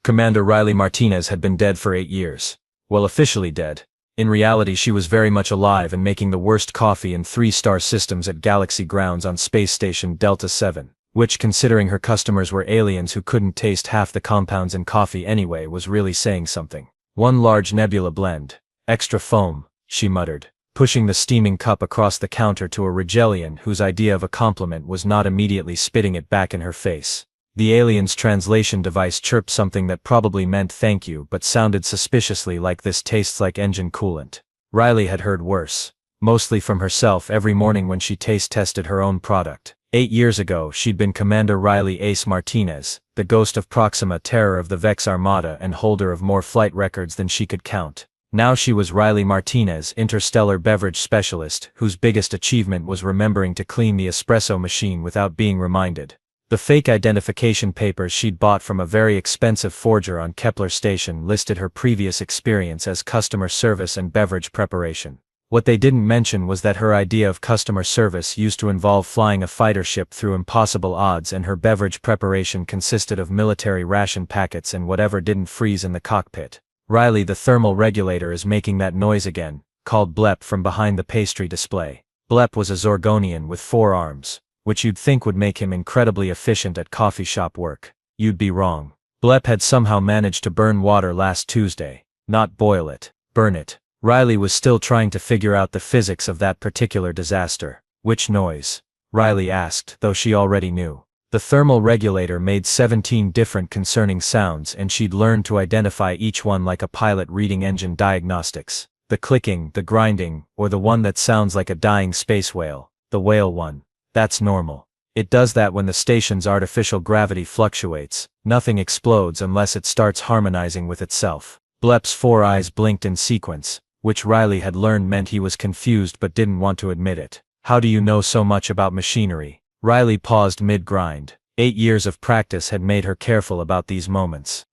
Commander Riley Martinez had been dead for 8 years. Well, officially dead. In reality, she was very much alive and making the worst coffee in 3-star systems at Galaxy grounds on Space Station Delta 7, which, considering her customers were aliens who couldn't taste half the compounds in coffee anyway, was really saying something. One large nebula blend. Extra foam, she muttered, pushing the steaming cup across the counter to a Rigelian whose idea of a compliment was not immediately spitting it back in her face. The alien's translation device chirped something that probably meant thank you but sounded suspiciously like "this tastes like engine coolant." Riley had heard worse. Mostly from herself every morning when she taste tested her own product. 8 years ago she'd been Commander Riley Ace Martinez, the ghost of Proxima, terror of the Vex Armada and holder of more flight records than she could count. Now she was Riley Martinez, interstellar beverage specialist, whose biggest achievement was remembering to clean the espresso machine without being reminded. The fake identification papers she'd bought from a very expensive forger on Kepler Station listed her previous experience as customer service and beverage preparation. What they didn't mention was that her idea of customer service used to involve flying a fighter ship through impossible odds, and her beverage preparation consisted of military ration packets and whatever didn't freeze in the cockpit. Riley, the thermal regulator is making that noise again, called Blep from behind the pastry display. Blep was a Zorgonian with 4 arms, which you'd think would make him incredibly efficient at coffee shop work. You'd be wrong. Blep had somehow managed to burn water last Tuesday. Not boil it, burn it. Riley was still trying to figure out the physics of that particular disaster. Which noise? Riley asked, though she already knew. The thermal regulator made 17 different concerning sounds, and she'd learned to identify each one like a pilot reading engine diagnostics. The clicking, the grinding, or the one that sounds like a dying space whale. The whale one. That's normal. It does that when the station's artificial gravity fluctuates. Nothing explodes unless it starts harmonizing with itself. Blep's 4 eyes blinked in sequence, which Riley had learned meant he was confused but didn't want to admit it. How do you know so much about machinery? Riley paused mid-grind. 8 years of practice had made her careful about these moments.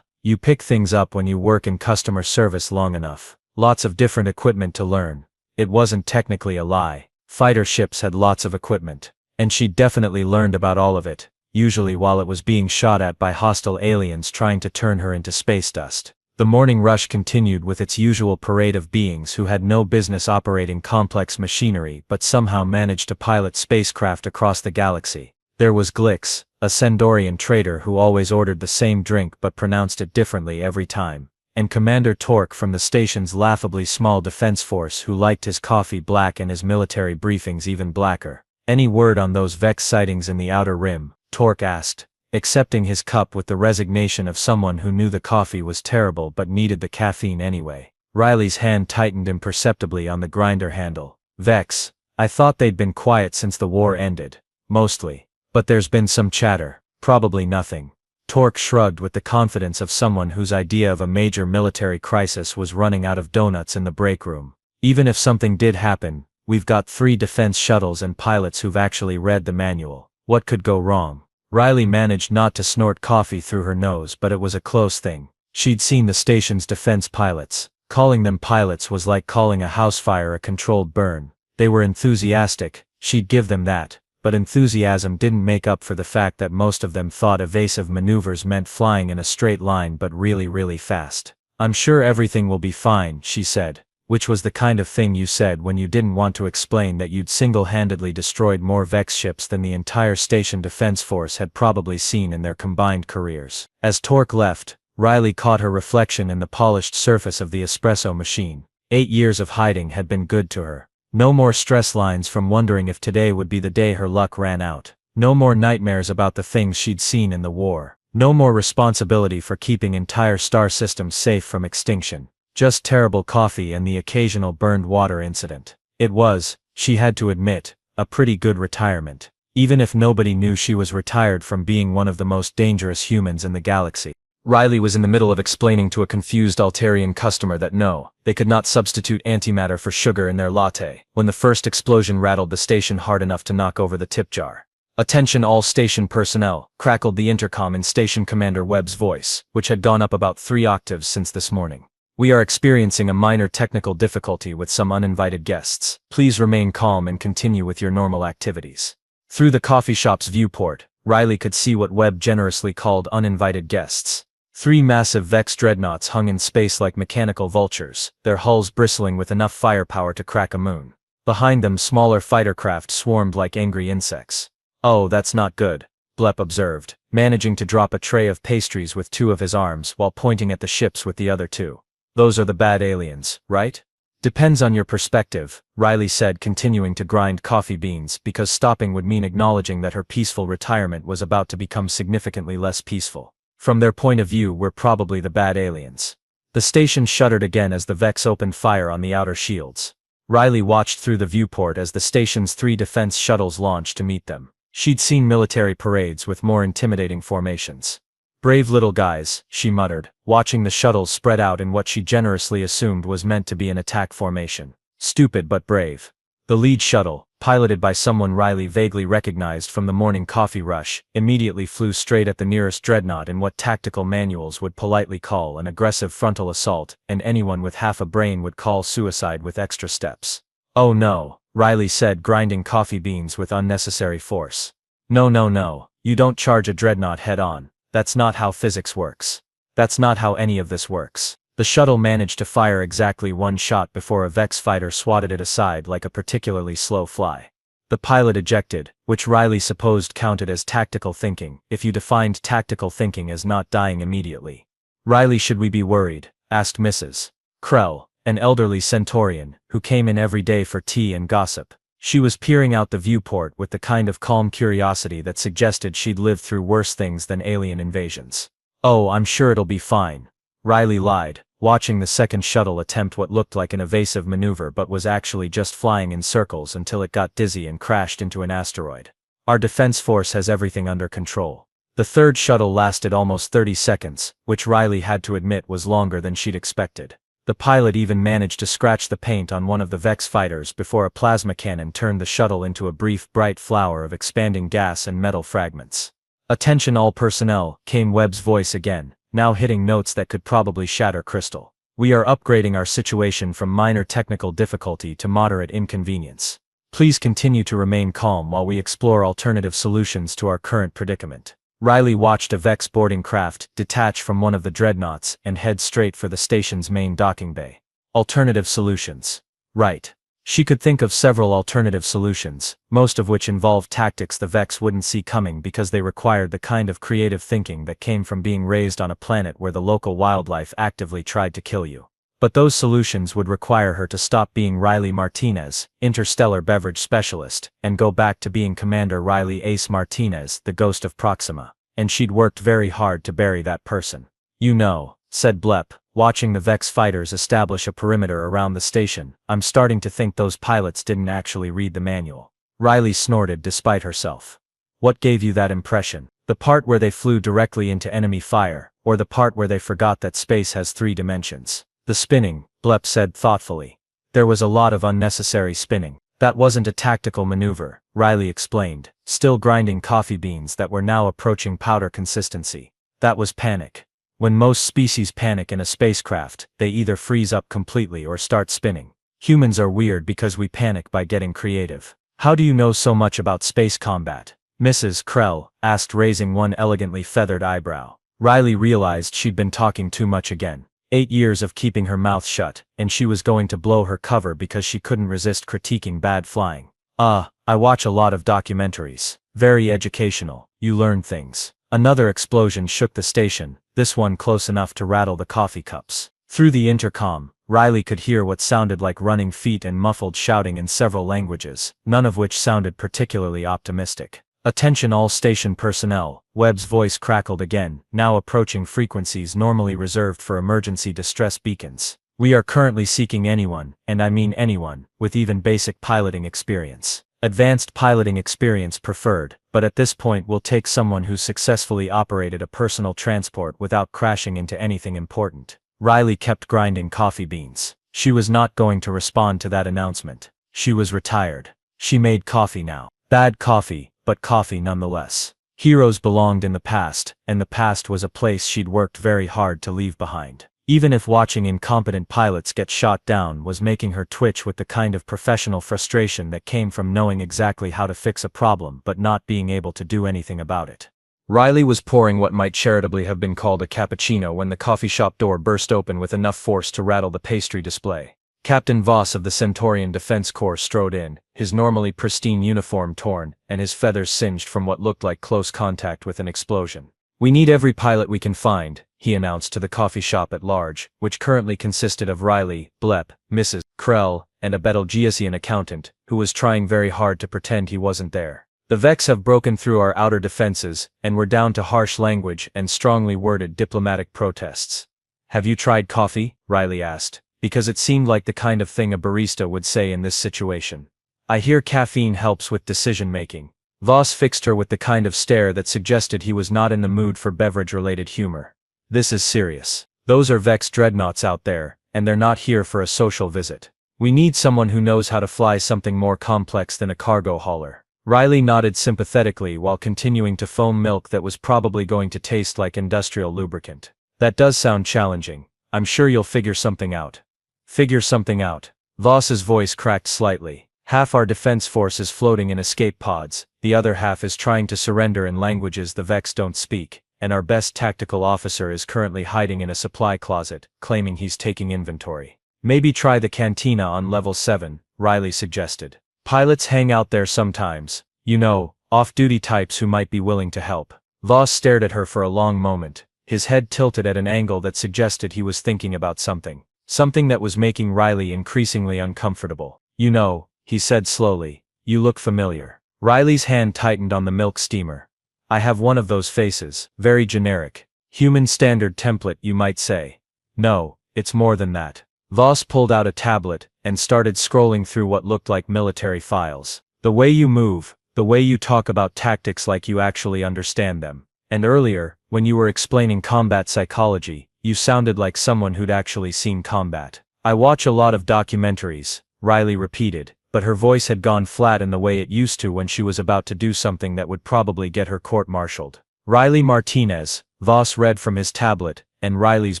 You pick things up when you work in customer service long enough. Lots of different equipment to learn. It wasn't technically a lie. Fighter ships had lots of equipment, and she'd definitely learned about all of it, usually while it was being shot at by hostile aliens trying to turn her into space dust. The morning rush continued with its usual parade of beings who had no business operating complex machinery but somehow managed to pilot spacecraft across the galaxy. There was Glix, a Sandorian trader who always ordered the same drink but pronounced it differently every time. And Commander Torque from the station's laughably small defense force who liked his coffee black and his military briefings even blacker. Any word on those Vex sightings in the Outer Rim? Torque asked, accepting his cup with the resignation of someone who knew the coffee was terrible but needed the caffeine anyway. Riley's hand tightened imperceptibly on the grinder handle. Vex, I thought they'd been quiet since the war ended. Mostly. But there's been some chatter. Probably nothing. Torque shrugged with the confidence of someone whose idea of a major military crisis was running out of donuts in the break room. Even if something did happen, we've got 3 defense shuttles and pilots who've actually read the manual. What could go wrong? Riley managed not to snort coffee through her nose, but it was a close thing. She'd seen the station's defense pilots. Calling them pilots was like calling a house fire a controlled burn. They were enthusiastic, she'd give them that. But enthusiasm didn't make up for the fact that most of them thought evasive maneuvers meant flying in a straight line but really, really fast. I'm sure everything will be fine, she said, which was the kind of thing you said when you didn't want to explain that you'd single-handedly destroyed more Vex ships than the entire station defense force had probably seen in their combined careers. As Torque left, Riley caught her reflection in the polished surface of the espresso machine. 8 years of hiding had been good to her. No more stress lines from wondering if today would be the day her luck ran out. No more nightmares about the things she'd seen in the war. No more responsibility for keeping entire star systems safe from extinction. Just terrible coffee and the occasional burned water incident. It was, she had to admit, a pretty good retirement. Even if nobody knew she was retired from being one of the most dangerous humans in the galaxy. Riley was in the middle of explaining to a confused Altarian customer that no, they could not substitute antimatter for sugar in their latte, when the first explosion rattled the station hard enough to knock over the tip jar. "Attention all station personnel," crackled the intercom in Station Commander Webb's voice, which had gone up about 3 octaves since this morning. "We are experiencing a minor technical difficulty with some uninvited guests. Please remain calm and continue with your normal activities." Through the coffee shop's viewport, Riley could see what Webb generously called uninvited guests. 3 massive Vex dreadnoughts hung in space like mechanical vultures, their hulls bristling with enough firepower to crack a moon. Behind them smaller fighter craft swarmed like angry insects. "Oh, that's not good," Blep observed, managing to drop a tray of pastries with 2 of his arms while pointing at the ships with the other 2. "Those are the bad aliens, right?" "Depends on your perspective," Riley said, continuing to grind coffee beans because stopping would mean acknowledging that her peaceful retirement was about to become significantly less peaceful. "From their point of view, we're probably the bad aliens." The station shuddered again as the Vex opened fire on the outer shields. Riley watched through the viewport as the station's 3 defense shuttles launched to meet them. She'd seen military parades with more intimidating formations. "Brave little guys," she muttered, watching the shuttles spread out in what she generously assumed was meant to be an attack formation. "Stupid but brave." The lead shuttle, piloted by someone Riley vaguely recognized from the morning coffee rush, immediately flew straight at the nearest dreadnought in what tactical manuals would politely call an aggressive frontal assault, and anyone with half a brain would call suicide with extra steps. "Oh no," Riley said, grinding coffee beans with unnecessary force. "No, no, no, you don't charge a dreadnought head-on. That's not how physics works. That's not how any of this works." The shuttle managed to fire exactly 1 shot before a Vex fighter swatted it aside like a particularly slow fly. The pilot ejected, which Riley supposed counted as tactical thinking, if you defined tactical thinking as not dying immediately. "Riley, should we be worried?" asked Mrs. Krell, an elderly Centaurian, who came in every day for tea and gossip. She was peering out the viewport with the kind of calm curiosity that suggested she'd lived through worse things than alien invasions. "Oh, I'm sure it'll be fine," Riley lied, watching the second shuttle attempt what looked like an evasive maneuver but was actually just flying in circles until it got dizzy and crashed into an asteroid. "Our defense force has everything under control." The third shuttle lasted almost 30 seconds, which Riley had to admit was longer than she'd expected. The pilot even managed to scratch the paint on one of the Vex fighters before a plasma cannon turned the shuttle into a brief bright flower of expanding gas and metal fragments. "Attention all personnel," came Webb's voice again, now hitting notes that could probably shatter crystal. "We are upgrading our situation from minor technical difficulty to moderate inconvenience. Please continue to remain calm while we explore alternative solutions to our current predicament." Riley watched a Vex boarding craft detach from one of the dreadnoughts and head straight for the station's main docking bay. Alternative solutions. Right. She could think of several alternative solutions, most of which involved tactics the Vex wouldn't see coming because they required the kind of creative thinking that came from being raised on a planet where the local wildlife actively tried to kill you. But those solutions would require her to stop being Riley Martinez, interstellar beverage specialist, and go back to being Commander Riley Ace Martinez, the ghost of Proxima. And she'd worked very hard to bury that person. "You know," said Blep, watching the Vex fighters establish a perimeter around the station, "I'm starting to think those pilots didn't actually read the manual." Riley snorted despite herself. "What gave you that impression? The part where they flew directly into enemy fire, or the part where they forgot that space has 3 dimensions?" "The spinning," Blep said thoughtfully. "There was a lot of unnecessary spinning." "That wasn't a tactical maneuver," Riley explained, still grinding coffee beans that were now approaching powder consistency. "That was panic. When most species panic in a spacecraft, they either freeze up completely or start spinning. Humans are weird because we panic by getting creative." "How do you know so much about space combat?" Mrs. Krell asked, raising one elegantly feathered eyebrow. Riley realized she'd been talking too much again. 8 years of keeping her mouth shut, and she was going to blow her cover because she couldn't resist critiquing bad flying. I watch a lot of documentaries. Very educational, you learn things." Another explosion shook the station, this one close enough to rattle the coffee cups. Through the intercom, Riley could hear what sounded like running feet and muffled shouting in several languages, none of which sounded particularly optimistic. "Attention all station personnel," Webb's voice crackled again, now approaching frequencies normally reserved for emergency distress beacons. "We are currently seeking anyone, and I mean anyone, with even basic piloting experience. Advanced piloting experience preferred, but at this point we'll take someone who successfully operated a personal transport without crashing into anything important." Riley kept grinding coffee beans. She was not going to respond to that announcement. She was retired. She made coffee now. Bad coffee, but coffee nonetheless. Heroes belonged in the past, and the past was a place she'd worked very hard to leave behind. Even if watching incompetent pilots get shot down was making her twitch with the kind of professional frustration that came from knowing exactly how to fix a problem but not being able to do anything about it. Riley was pouring what might charitably have been called a cappuccino when the coffee shop door burst open with enough force to rattle the pastry display. Captain Voss of the Centaurian Defense Corps strode in, his normally pristine uniform torn, and his feathers singed from what looked like close contact with an explosion. "We need every pilot we can find," he announced to the coffee shop at large, which currently consisted of Riley, Blepp, Mrs. Krell, and a Betelgeusian accountant, who was trying very hard to pretend he wasn't there. "The Vex have broken through our outer defenses, and we're down to harsh language and strongly worded diplomatic protests." "Have you tried coffee?" Riley asked, because it seemed like the kind of thing a barista would say in this situation. "I hear caffeine helps with decision-making." Voss fixed her with the kind of stare that suggested he was not in the mood for beverage-related humor. "This is serious. Those are Vex dreadnoughts out there, and they're not here for a social visit. We need someone who knows how to fly something more complex than a cargo hauler." Riley nodded sympathetically while continuing to foam milk that was probably going to taste like industrial lubricant. "That does sound challenging. I'm sure you'll figure something out." "Figure something out." Voss's voice cracked slightly. "Half our defense force is floating in escape pods, the other half is trying to surrender in languages the Vex don't speak, and our best tactical officer is currently hiding in a supply closet, claiming he's taking inventory. Maybe try the cantina on level 7, Riley suggested. Pilots hang out there sometimes, you know, off-duty types who might be willing to help." Voss stared at her for a long moment, his head tilted at an angle that suggested he was thinking about something. Something that was making Riley increasingly uncomfortable. "You know," he said slowly, "you look familiar." Riley's hand tightened on the milk steamer. "I have one of those faces, very generic. Human standard template, you might say." "No, it's more than that." Voss pulled out a tablet and started scrolling through what looked like military files. "The way you move, the way you talk about tactics like you actually understand them. And earlier, when you were explaining combat psychology, you sounded like someone who'd actually seen combat." "I watch a lot of documentaries," Riley repeated, but her voice had gone flat in the way it used to when she was about to do something that would probably get her court-martialed. "Riley Martinez," Voss read from his tablet, and Riley's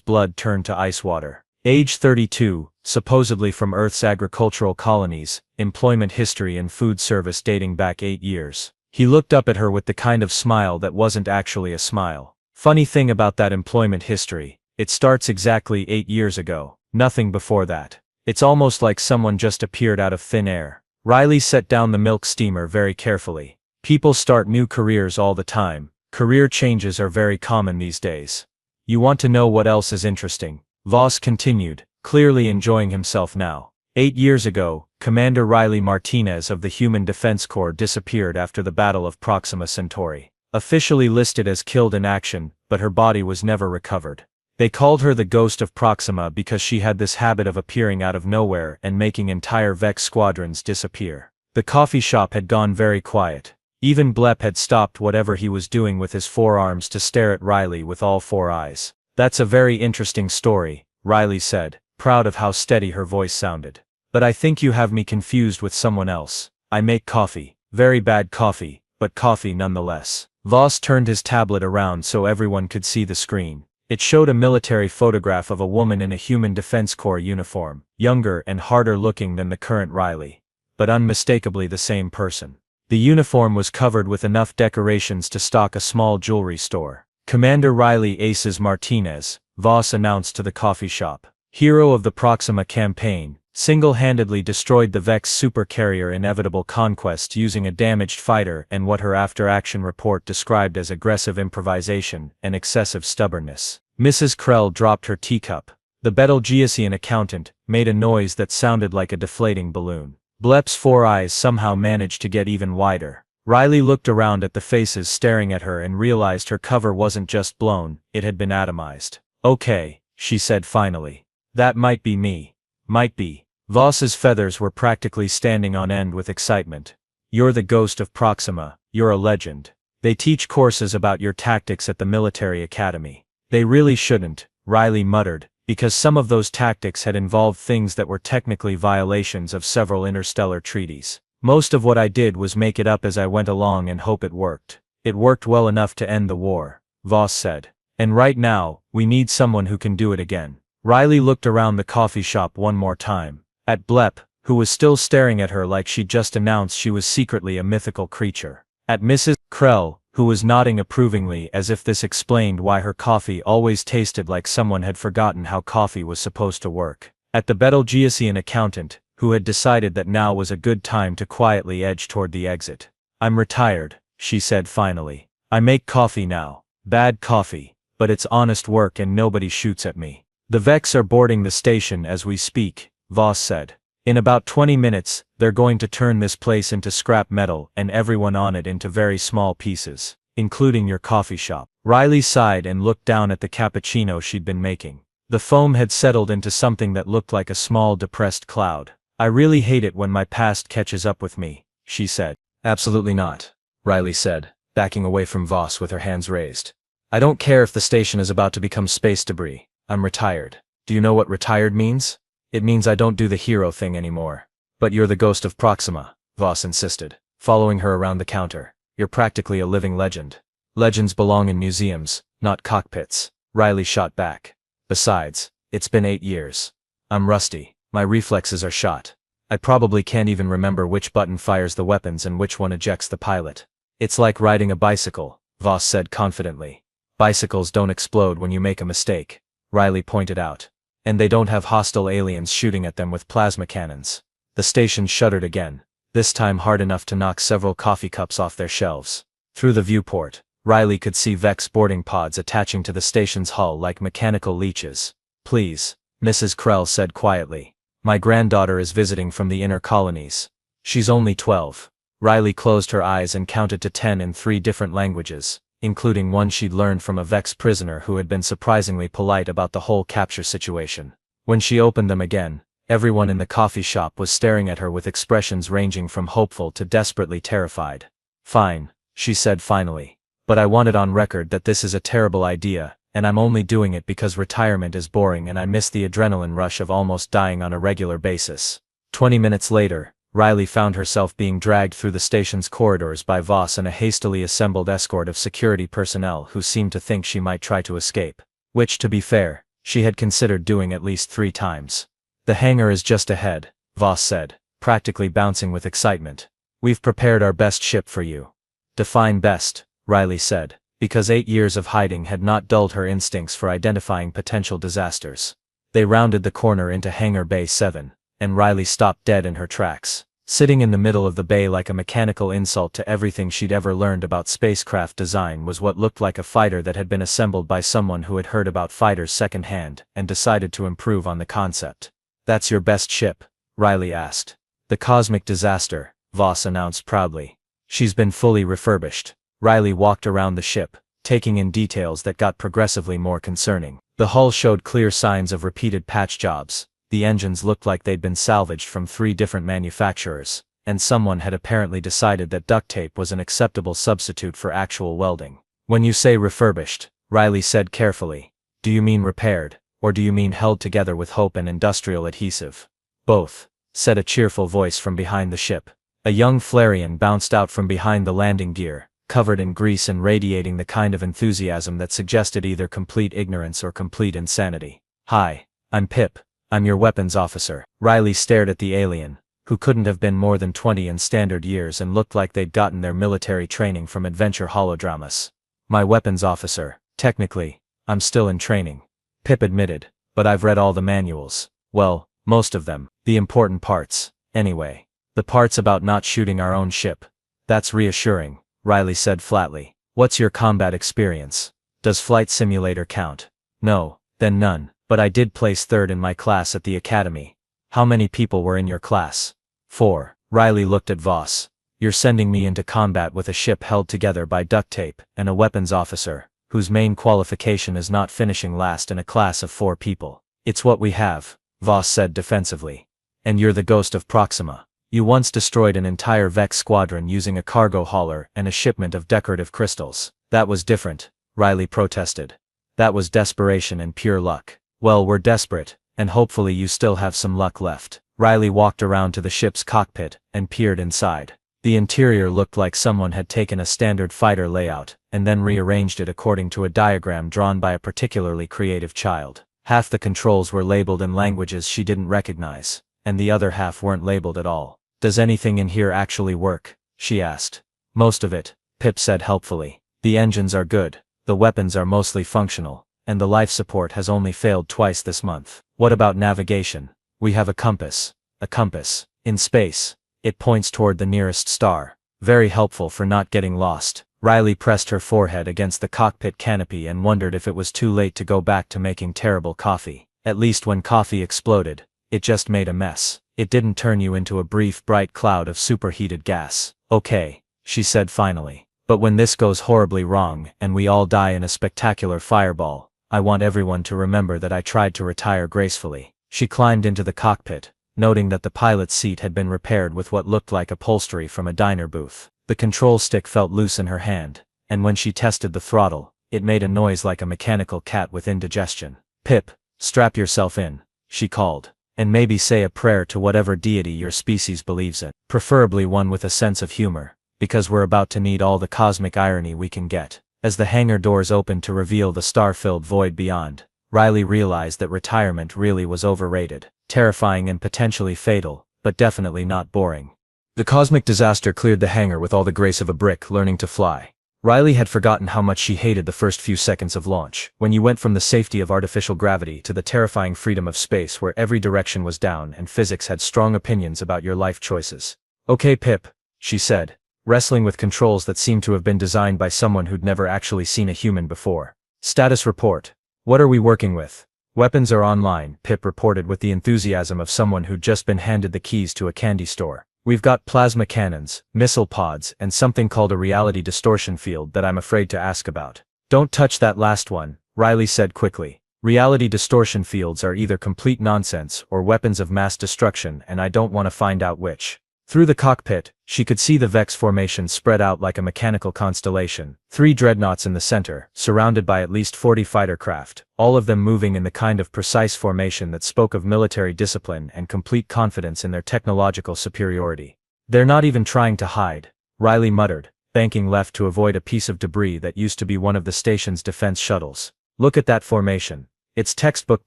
blood turned to ice water. "Age 32, supposedly from Earth's agricultural colonies, employment history and food service dating back 8 years. He looked up at her with the kind of smile that wasn't actually a smile. "Funny thing about that employment history, it starts exactly 8 years ago, nothing before that. It's almost like someone just appeared out of thin air." Riley set down the milk steamer very carefully. "People start new careers all the time. Career changes are very common these days. You want to know what else is interesting?" Voss continued, clearly enjoying himself now. 8 years ago, Commander Riley Martinez of the Human Defense Corps disappeared after the Battle of Proxima Centauri. Officially listed as killed in action, but her body was never recovered. They called her the Ghost of Proxima because she had this habit of appearing out of nowhere and making entire Vex squadrons disappear. The coffee shop had gone very quiet. Even Blepp had stopped whatever he was doing with his forearms to stare at Riley with all 4 eyes. "That's a very interesting story," Riley said, proud of how steady her voice sounded. "But I think you have me confused with someone else. I make coffee. Very bad coffee, but coffee nonetheless." Voss turned his tablet around so everyone could see the screen. It showed a military photograph of a woman in a Human Defense Corps uniform, younger and harder looking than the current Riley, but unmistakably the same person. The uniform was covered with enough decorations to stock a small jewelry store. "Commander Riley Aces Martinez," Voss announced to the coffee shop. "Hero of the Proxima campaign, single-handedly destroyed the Vex supercarrier Inevitable Conquest using a damaged fighter and what her after-action report described as aggressive improvisation and excessive stubbornness." Mrs. Krell dropped her teacup. The Betelgeusian accountant made a noise that sounded like a deflating balloon. Blepp's 4 eyes somehow managed to get even wider. Riley looked around at the faces staring at her and realized her cover wasn't just blown, it had been atomized. "Okay," she said finally. "That might be me. Might be." Voss's feathers were practically standing on end with excitement. "You're the Ghost of Proxima, you're a legend. They teach courses about your tactics at the military academy." "They really shouldn't," Riley muttered, because some of those tactics had involved things that were technically violations of several interstellar treaties. "Most of what I did was make it up as I went along and hope it worked. It worked well enough to end the war," Voss said. "And right now, we need someone who can do it again." Riley looked around the coffee shop one more time. At Blepp, who was still staring at her like she'd just announced she was secretly a mythical creature. At Mrs. Krell, who was nodding approvingly as if this explained why her coffee always tasted like someone had forgotten how coffee was supposed to work. At the Betelgeusian accountant, who had decided that now was a good time to quietly edge toward the exit. "I'm retired," she said finally. "I make coffee now. Bad coffee, but it's honest work and nobody shoots at me." "The Vex are boarding the station as we speak," Voss said. "In about 20 minutes, they're going to turn this place into scrap metal and everyone on it into very small pieces, including your coffee shop." Riley sighed and looked down at the cappuccino she'd been making. The foam had settled into something that looked like a small depressed cloud. "I really hate it when my past catches up with me," she said. "Absolutely not," Riley said, backing away from Voss with her hands raised. "I don't care if the station is about to become space debris. I'm retired. Do you know what retired means? It means I don't do the hero thing anymore." "But you're the ghost of Proxima," Voss insisted, following her around the counter. "You're practically a living legend." "Legends belong in museums, not cockpits," Riley shot back. "Besides, it's been 8 years. I'm rusty. My reflexes are shot. I probably can't even remember which button fires the weapons and which one ejects the pilot." "It's like riding a bicycle," Voss said confidently. "Bicycles don't explode when you make a mistake," Riley pointed out. "And they don't have hostile aliens shooting at them with plasma cannons." The station shuddered again, this time hard enough to knock several coffee cups off their shelves. Through the viewport, Riley could see Vex boarding pods attaching to the station's hull like mechanical leeches. "Please," Mrs. Krell said quietly. "My granddaughter is visiting from the inner colonies. She's only 12. Riley closed her eyes and counted to 10 in 3 different languages, including one she'd learned from a Vex prisoner who had been surprisingly polite about the whole capture situation. When she opened them again, everyone in the coffee shop was staring at her with expressions ranging from hopeful to desperately terrified. "Fine," she said finally. "But I want it on record that this is a terrible idea, and I'm only doing it because retirement is boring and I miss the adrenaline rush of almost dying on a regular basis." 20 minutes later, Riley found herself being dragged through the station's corridors by Voss and a hastily assembled escort of security personnel who seemed to think she might try to escape. Which, to be fair, she had considered doing at least 3 times. "The hangar is just ahead," Voss said, practically bouncing with excitement. "We've prepared our best ship for you." "Define best," Riley said, because 8 years of hiding had not dulled her instincts for identifying potential disasters. They rounded the corner into Hangar Bay 7, and Riley stopped dead in her tracks. Sitting in the middle of the bay like a mechanical insult to everything she'd ever learned about spacecraft design was what looked like a fighter that had been assembled by someone who had heard about fighters secondhand and decided to improve on the concept. "That's your best ship?" Riley asked. "The Cosmic Disaster," Voss announced proudly. "She's been fully refurbished." Riley walked around the ship, taking in details that got progressively more concerning. The hull showed clear signs of repeated patch jobs. The engines looked like they'd been salvaged from 3 different manufacturers, and someone had apparently decided that duct tape was an acceptable substitute for actual welding. "When you say refurbished," Riley said carefully, "do you mean repaired, or do you mean held together with hope and industrial adhesive?" "Both," said a cheerful voice from behind the ship. A young Flarian bounced out from behind the landing gear, covered in grease and radiating the kind of enthusiasm that suggested either complete ignorance or complete insanity. "Hi, I'm Pip. I'm your weapons officer." Riley stared at the alien, who couldn't have been more than 20 in standard years and looked like they'd gotten their military training from adventure holodramas. "My weapons officer, technically, I'm still in training," Pip admitted, "but I've read all the manuals. Well, most of them, the important parts, anyway. The parts about not shooting our own ship." "That's reassuring," Riley said flatly. "What's your combat experience? Does Flight Simulator count?" "No, then none. But I did place 3rd in my class at the academy." "How many people were in your class?" 4. Riley looked at Voss. "You're sending me into combat with a ship held together by duct tape and a weapons officer, whose main qualification is not finishing last in a class of 4 people." "It's what we have," Voss said defensively. "And you're the ghost of Proxima. You once destroyed an entire Vex squadron using a cargo hauler and a shipment of decorative crystals." "That was different," Riley protested. "That was desperation and pure luck." "Well, we're desperate, and hopefully you still have some luck left." Riley walked around to the ship's cockpit and peered inside. The interior looked like someone had taken a standard fighter layout and then rearranged it according to a diagram drawn by a particularly creative child. Half the controls were labeled in languages she didn't recognize, and the other half weren't labeled at all. "Does anything in here actually work?" she asked. "Most of it," Pip said helpfully. The engines are good, the weapons are mostly functional, and the life support has only failed twice this month. What about navigation? We have a compass. A compass. In space. It points toward the nearest star. Very helpful for not getting lost. Riley pressed her forehead against the cockpit canopy and wondered if it was too late to go back to making terrible coffee. At least when coffee exploded, it just made a mess. It didn't turn you into a brief bright cloud of superheated gas. Okay, she said finally. But when this goes horribly wrong and we all die in a spectacular fireball, I want everyone to remember that I tried to retire gracefully. She climbed into the cockpit, noting that the pilot's seat had been repaired with what looked like upholstery from a diner booth. The control stick felt loose in her hand, and when she tested the throttle, it made a noise like a mechanical cat with indigestion. Pip, strap yourself in, she called, and maybe say a prayer to whatever deity your species believes in, preferably one with a sense of humor, because we're about to need all the cosmic irony we can get. As the hangar doors opened to reveal the star-filled void beyond, Riley realized that retirement really was overrated, terrifying and potentially fatal, but definitely not boring. The cosmic disaster cleared the hangar with all the grace of a brick learning to fly. Riley had forgotten how much she hated the first few seconds of launch, when you went from the safety of artificial gravity to the terrifying freedom of space where every direction was down and physics had strong opinions about your life choices. Okay, Pip, she said, wrestling with controls that seemed to have been designed by someone who'd never actually seen a human before. Status report. What are we working with? Weapons are online, Pip reported with the enthusiasm of someone who'd just been handed the keys to a candy store. We've got plasma cannons, missile pods, and something called a reality distortion field that I'm afraid to ask about. Don't touch that last one, Riley said quickly. Reality distortion fields are either complete nonsense or weapons of mass destruction, and I don't want to find out which. Through the cockpit, she could see the Vex formation spread out like a mechanical constellation, 3 dreadnoughts in the center, surrounded by at least 40 fighter craft, all of them moving in the kind of precise formation that spoke of military discipline and complete confidence in their technological superiority. They're not even trying to hide, Riley muttered, banking left to avoid a piece of debris that used to be one of the station's defense shuttles. Look at that formation. It's textbook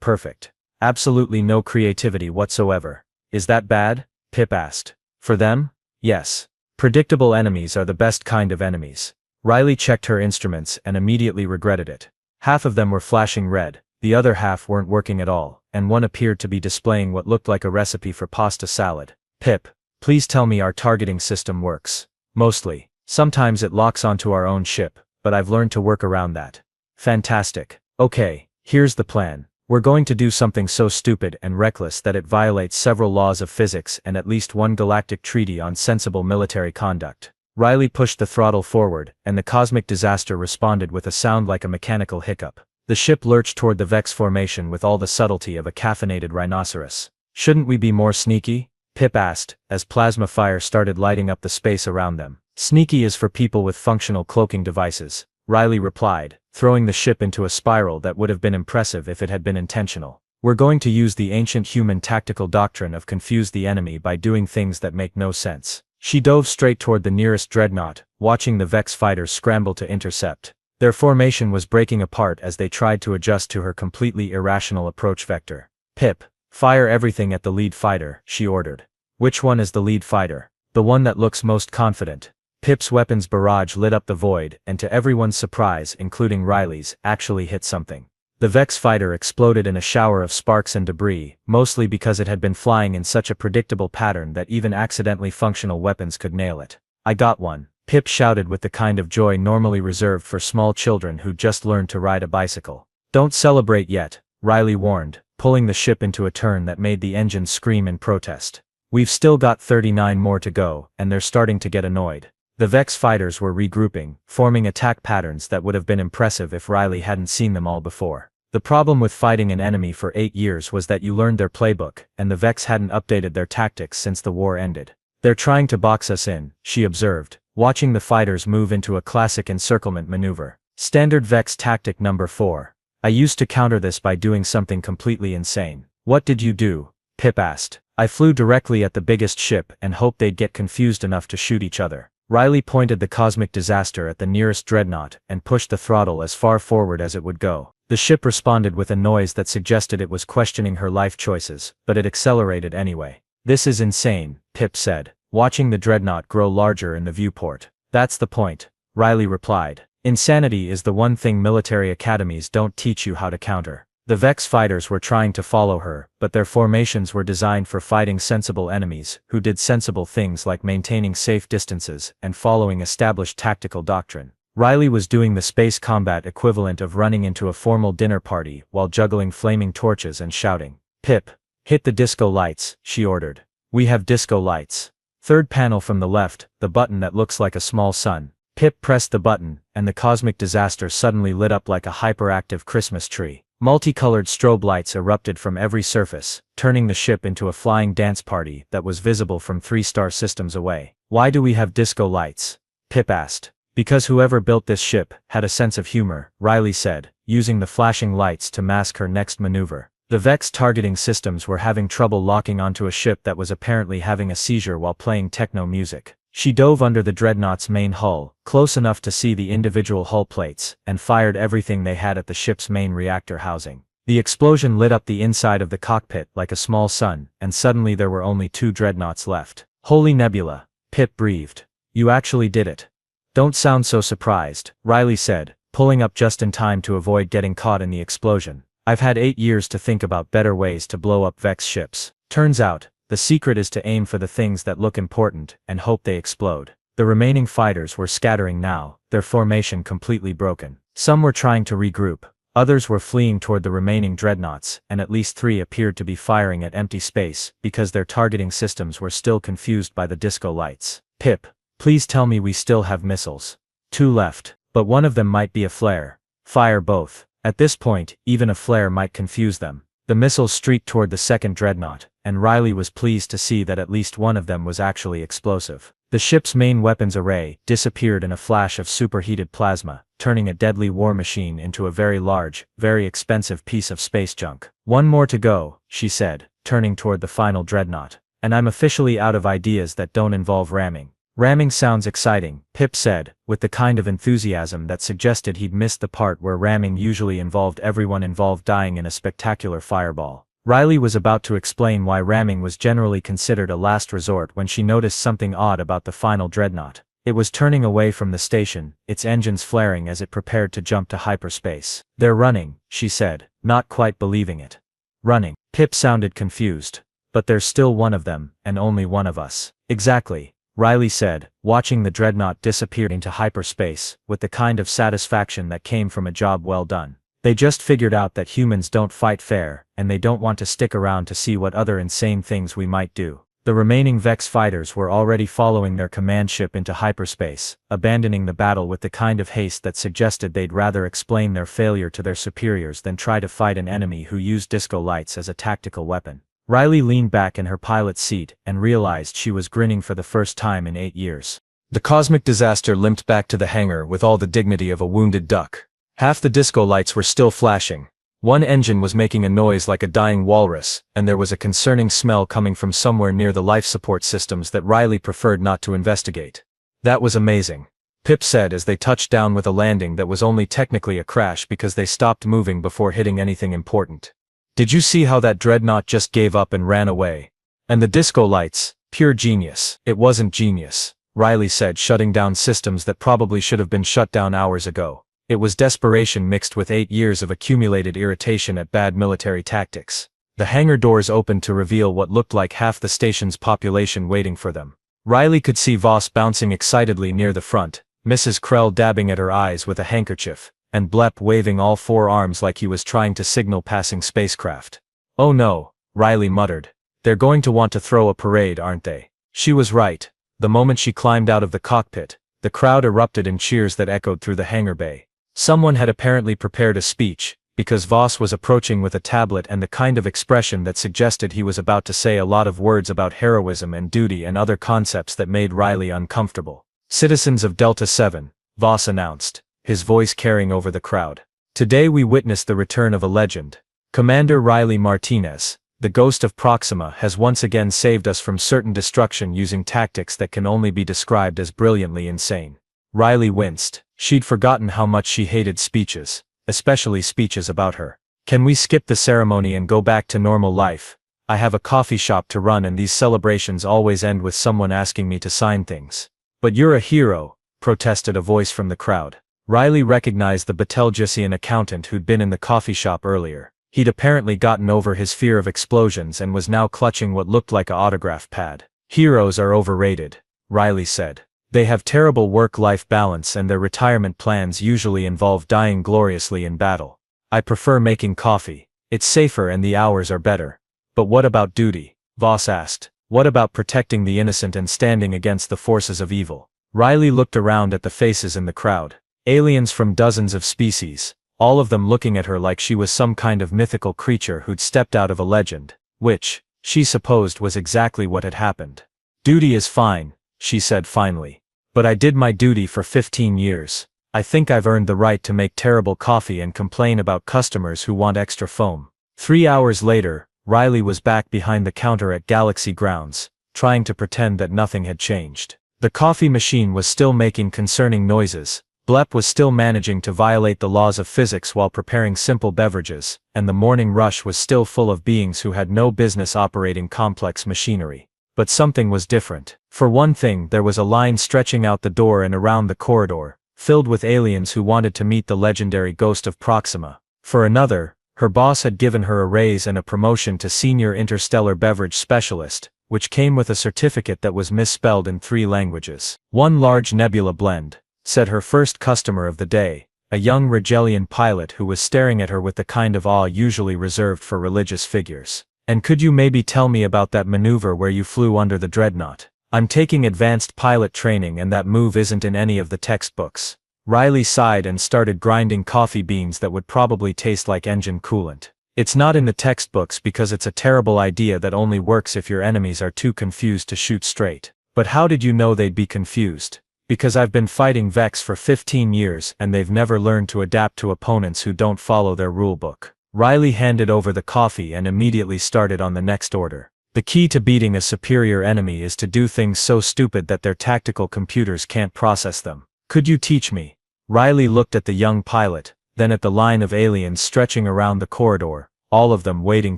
perfect. Absolutely no creativity whatsoever. Is that bad? Pip asked. For them? Yes. Predictable enemies are the best kind of enemies. Riley checked her instruments and immediately regretted it. Half of them were flashing red, the other half weren't working at all, and one appeared to be displaying what looked like a recipe for pasta salad. Pip, please tell me our targeting system works. Mostly. Sometimes it locks onto our own ship, but I've learned to work around that. Fantastic. Okay, here's the plan. We're going to do something so stupid and reckless that it violates several laws of physics and at least one galactic treaty on sensible military conduct. Riley pushed the throttle forward, and the cosmic disaster responded with a sound like a mechanical hiccup. The ship lurched toward the Vex formation with all the subtlety of a caffeinated rhinoceros. Shouldn't we be more sneaky? Pip asked, as plasma fire started lighting up the space around them. Sneaky is for people with functional cloaking devices, Riley replied, throwing the ship into a spiral that would have been impressive if it had been intentional. We're going to use the ancient human tactical doctrine of confuse the enemy by doing things that make no sense. She dove straight toward the nearest dreadnought, watching the Vex fighters scramble to intercept. Their formation was breaking apart as they tried to adjust to her completely irrational approach vector. Pip, fire everything at the lead fighter, she ordered. Which one is the lead fighter? The one that looks most confident. Pip's weapons barrage lit up the void, and to everyone's surprise, including Riley's, actually hit something. The Vex fighter exploded in a shower of sparks and debris, mostly because it had been flying in such a predictable pattern that even accidentally functional weapons could nail it. I got one, Pip shouted with the kind of joy normally reserved for small children who just learned to ride a bicycle. Don't celebrate yet, Riley warned, pulling the ship into a turn that made the engines scream in protest. We've still got 39 more to go, and they're starting to get annoyed. The Vex fighters were regrouping, forming attack patterns that would have been impressive if Riley hadn't seen them all before. The problem with fighting an enemy for 8 years was that you learned their playbook, and the Vex hadn't updated their tactics since the war ended. They're trying to box us in, she observed, watching the fighters move into a classic encirclement maneuver. Standard Vex tactic number 4. I used to counter this by doing something completely insane. What did you do? Pip asked. I flew directly at the biggest ship and hoped they'd get confused enough to shoot each other. Riley pointed the cosmic disaster at the nearest dreadnought and pushed the throttle as far forward as it would go. The ship responded with a noise that suggested it was questioning her life choices, but it accelerated anyway. This is insane, Pip said, watching the dreadnought grow larger in the viewport. That's the point, Riley replied. Insanity is the one thing military academies don't teach you how to counter. The Vex fighters were trying to follow her, but their formations were designed for fighting sensible enemies, who did sensible things like maintaining safe distances and following established tactical doctrine. Riley was doing the space combat equivalent of running into a formal dinner party while juggling flaming torches and shouting, "Pip, hit the disco lights," she ordered. "We have disco lights." Third panel from the left, the button that looks like a small sun. Pip pressed the button, and the cosmic disaster suddenly lit up like a hyperactive Christmas tree. Multicolored strobe lights erupted from every surface, turning the ship into a flying dance party that was visible from 3-star systems away. "Why do we have disco lights?" Pip asked. "Because whoever built this ship had a sense of humor," Riley said, using the flashing lights to mask her next maneuver. The Vex targeting systems were having trouble locking onto a ship that was apparently having a seizure while playing techno music. She dove under the dreadnought's main hull, close enough to see the individual hull plates, and fired everything they had at the ship's main reactor housing. The explosion lit up the inside of the cockpit like a small sun, and suddenly there were only 2 dreadnoughts left. "Holy nebula," Pip breathed. "You actually did it." "Don't sound so surprised," Riley said, pulling up just in time to avoid getting caught in the explosion. "I've had 8 years to think about better ways to blow up Vex ships. Turns out, the secret is to aim for the things that look important and hope they explode." The remaining fighters were scattering now, their formation completely broken. Some were trying to regroup, others were fleeing toward the remaining dreadnoughts, and at least 3 appeared to be firing at empty space because their targeting systems were still confused by the disco lights. "Pip, please tell me we still have missiles." 2 left, but one of them might be a flare. "Fire both." At this point, even a flare might confuse them. The missiles streaked toward the second dreadnought, and Riley was pleased to see that at least one of them was actually explosive. The ship's main weapons array disappeared in a flash of superheated plasma, turning a deadly war machine into a very large, very expensive piece of space junk. "One more to go," she said, turning toward the final dreadnought. "And I'm officially out of ideas that don't involve ramming." "Ramming sounds exciting," Pip said, with the kind of enthusiasm that suggested he'd missed the part where ramming usually involved everyone involved dying in a spectacular fireball. Riley was about to explain why ramming was generally considered a last resort when she noticed something odd about the final dreadnought. It was turning away from the station, its engines flaring as it prepared to jump to hyperspace. "They're running," she said, not quite believing it. "Running." Pip sounded confused. "But there's still one of them, and only one of us." "Exactly," Riley said, watching the dreadnought disappear into hyperspace, with the kind of satisfaction that came from a job well done. "They just figured out that humans don't fight fair, and they don't want to stick around to see what other insane things we might do." The remaining Vex fighters were already following their command ship into hyperspace, abandoning the battle with the kind of haste that suggested they'd rather explain their failure to their superiors than try to fight an enemy who used disco lights as a tactical weapon. Riley leaned back in her pilot's seat and realized she was grinning for the first time in 8 years. The cosmic disaster limped back to the hangar with all the dignity of a wounded duck. Half the disco lights were still flashing. One engine was making a noise like a dying walrus, and there was a concerning smell coming from somewhere near the life support systems that Riley preferred not to investigate. "That was amazing," Pip said as they touched down with a landing that was only technically a crash because they stopped moving before hitting anything important. "Did you see how that dreadnought just gave up and ran away? And the disco lights, pure genius." "It wasn't genius," Riley said, shutting down systems that probably should have been shut down hours ago. "It was desperation mixed with 8 years of accumulated irritation at bad military tactics." The hangar doors opened to reveal what looked like half the station's population waiting for them. Riley could see Voss bouncing excitedly near the front, Mrs. Krell dabbing at her eyes with a handkerchief, and Blepp waving all 4 arms like he was trying to signal passing spacecraft. "Oh no," Riley muttered. "They're going to want to throw a parade, aren't they?" She was right. The moment she climbed out of the cockpit, the crowd erupted in cheers that echoed through the hangar bay. Someone had apparently prepared a speech, because Voss was approaching with a tablet and the kind of expression that suggested he was about to say a lot of words about heroism and duty and other concepts that made Riley uncomfortable. "Citizens of Delta 7, Voss announced, his voice carrying over the crowd. "Today we witness the return of a legend. Commander Riley Martinez, the ghost of Proxima, has once again saved us from certain destruction using tactics that can only be described as brilliantly insane." Riley winced. She'd forgotten how much she hated speeches, especially speeches about her. "Can we skip the ceremony and go back to normal life? I have a coffee shop to run and these celebrations always end with someone asking me to sign things." "But you're a hero," protested a voice from the crowd. Riley recognized the Betelgeusian accountant who'd been in the coffee shop earlier. He'd apparently gotten over his fear of explosions and was now clutching what looked like an autograph pad. Heroes are overrated, Riley said. They have terrible work-life balance and their retirement plans usually involve dying gloriously in battle. I prefer making coffee. It's safer and the hours are better. But what about duty? Voss asked. What about protecting the innocent and standing against the forces of evil? Riley looked around at the faces in the crowd. Aliens from dozens of species, all of them looking at her like she was some kind of mythical creature who'd stepped out of a legend, which, she supposed, was exactly what had happened. Duty is fine, she said finally. But I did my duty for 15 years. I think I've earned the right to make terrible coffee and complain about customers who want extra foam. 3 hours later, Riley was back behind the counter at Galaxy Grounds, trying to pretend that nothing had changed. The coffee machine was still making concerning noises. Blep was still managing to violate the laws of physics while preparing simple beverages, and the morning rush was still full of beings who had no business operating complex machinery. But something was different. For one thing, there was a line stretching out the door and around the corridor, filled with aliens who wanted to meet the legendary ghost of Proxima. For another, her boss had given her a raise and a promotion to Senior Interstellar Beverage Specialist, which came with a certificate that was misspelled in 3 languages. One large nebula blend, said her first customer of the day, a young Rigelian pilot who was staring at her with the kind of awe usually reserved for religious figures. And could you maybe tell me about that maneuver where you flew under the dreadnought? I'm taking advanced pilot training and that move isn't in any of the textbooks. Riley sighed and started grinding coffee beans that would probably taste like engine coolant. It's not in the textbooks because it's a terrible idea that only works if your enemies are too confused to shoot straight. But how did you know they'd be confused? Because I've been fighting Vex for 15 years and they've never learned to adapt to opponents who don't follow their rulebook. Riley handed over the coffee and immediately started on the next order. The key to beating a superior enemy is to do things so stupid that their tactical computers can't process them. Could you teach me? Riley looked at the young pilot, then at the line of aliens stretching around the corridor, all of them waiting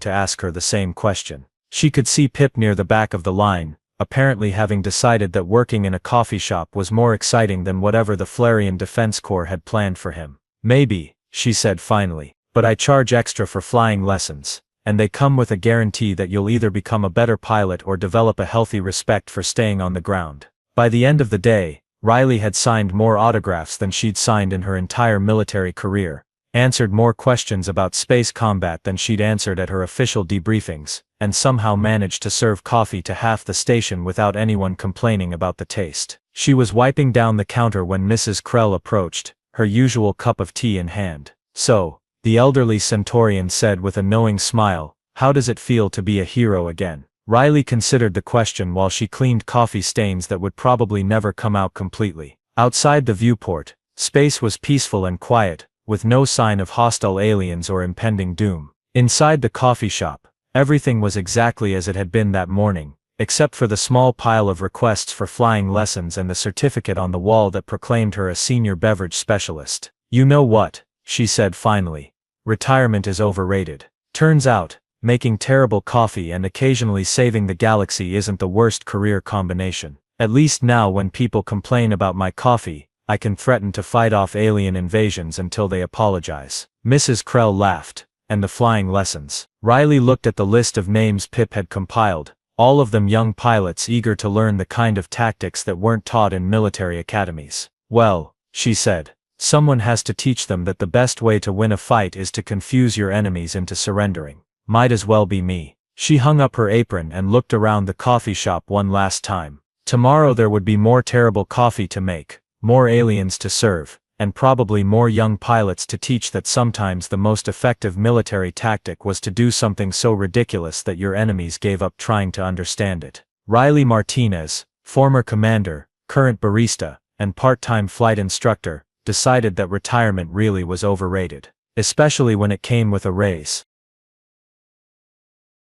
to ask her the same question. She could see Pip near the back of the line, apparently having decided that working in a coffee shop was more exciting than whatever the Flarian Defense Corps had planned for him. Maybe, she said finally. But I charge extra for flying lessons, and they come with a guarantee that you'll either become a better pilot or develop a healthy respect for staying on the ground. By the end of the day, Riley had signed more autographs than she'd signed in her entire military career, answered more questions about space combat than she'd answered at her official debriefings, and somehow managed to serve coffee to half the station without anyone complaining about the taste. She was wiping down the counter when Mrs. Krell approached, her usual cup of tea in hand. So, the elderly Centaurian said with a knowing smile, how does it feel to be a hero again? Riley considered the question while she cleaned coffee stains that would probably never come out completely. Outside the viewport, space was peaceful and quiet, with no sign of hostile aliens or impending doom. Inside the coffee shop, everything was exactly as it had been that morning, except for the small pile of requests for flying lessons and the certificate on the wall that proclaimed her a senior beverage specialist. You know what? She said finally. Retirement is overrated. Turns out, making terrible coffee and occasionally saving the galaxy isn't the worst career combination. At least now when people complain about my coffee, I can threaten to fight off alien invasions until they apologize. Mrs. Krell laughed. And the flying lessons. Riley looked at the list of names Pip had compiled, all of them young pilots eager to learn the kind of tactics that weren't taught in military academies. Well, she said. Someone has to teach them that the best way to win a fight is to confuse your enemies into surrendering. Might as well be me. She hung up her apron and looked around the coffee shop one last time. Tomorrow there would be more terrible coffee to make, more aliens to serve, and probably more young pilots to teach that sometimes the most effective military tactic was to do something so ridiculous that your enemies gave up trying to understand it. Riley Martinez, former commander, current barista, and part-time flight instructor, decided that retirement really was overrated, especially when it came with a raise.